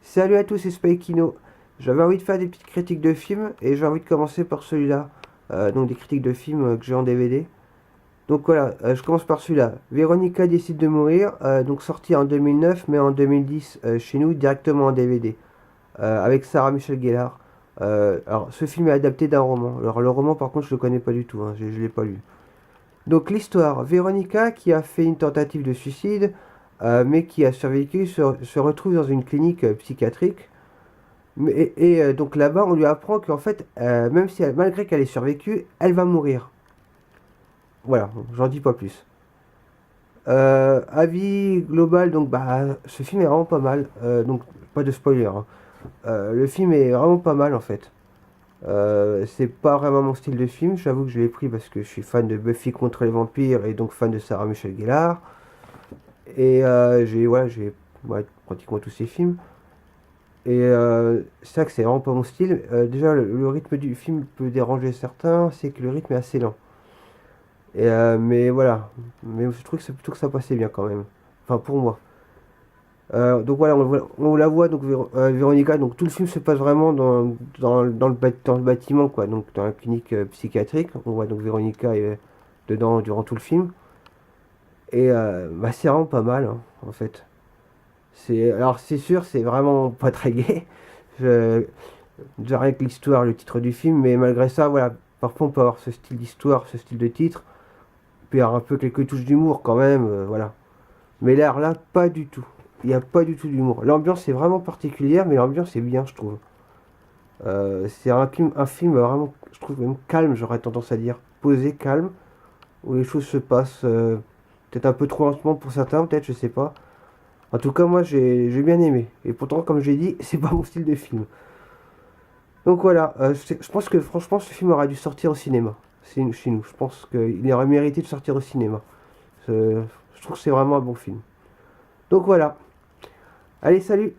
Salut à tous, c'est Spikino. J'avais envie de faire des petites critiques de films et j'ai envie de commencer par celui-là. Donc des critiques de films que j'ai en DVD. Donc voilà, je commence par celui-là. Véronica décide de mourir, donc sorti en 2009 mais en 2010 chez nous directement en DVD. Avec Sarah Michelle Gellar. Alors ce film est adapté d'un roman. Alors le roman par contre je le connais pas du tout, hein, je l'ai pas lu. Donc l'histoire, Véronica qui a fait une tentative de suicide mais qui a survécu se retrouve dans une clinique psychiatrique. Donc là-bas, on lui apprend qu'en fait, même si malgré qu'elle ait survécu, elle va mourir. Voilà, j'en dis pas plus. Avis global, donc bah, ce film est vraiment pas mal. Donc pas de spoiler, hein. Le film est vraiment pas mal en fait. C'est pas vraiment mon style de film. J'avoue que je l'ai pris parce que je suis fan de Buffy contre les vampires et donc fan de Sarah Michelle Gellar. Et j'ai ouais, pratiquement tous ces films. Et c'est ça que c'est vraiment pas mon style. Déjà, le rythme du film peut déranger certains, c'est que le rythme est assez lent. Mais voilà. Mais je trouve que c'est plutôt que ça passait bien quand même. Enfin, pour moi. Donc voilà, on la voit, donc Véronica. Donc tout le film se passe vraiment dans le bâtiment, quoi. Donc dans la clinique psychiatrique. On voit donc Véronica dedans durant tout le film. Et bah, c'est vraiment pas mal, hein, en fait. Alors c'est sûr, c'est vraiment pas très gai. Je, Déjà rien que l'histoire, le titre du film, mais malgré ça, voilà, parfois on peut avoir ce style d'histoire, ce style de titre, puis avoir un peu quelques touches d'humour quand même, voilà. Mais là, pas du tout. Il n'y a pas du tout d'humour. L'ambiance est vraiment particulière, mais l'ambiance est bien, je trouve. C'est un film vraiment, je trouve même calme, j'aurais tendance à dire. Posé, calme, où les choses se passent peut-être un peu trop lentement pour certains, peut-être, je sais pas. En tout cas, moi, j'ai bien aimé. Et pourtant, comme j'ai dit, c'est pas mon style de film. Donc voilà, je pense que franchement ce film aurait dû sortir au cinéma. C'est chez nous. Je pense qu'il aurait mérité de sortir au cinéma. Je trouve que c'est vraiment un bon film. Donc voilà. Allez, salut!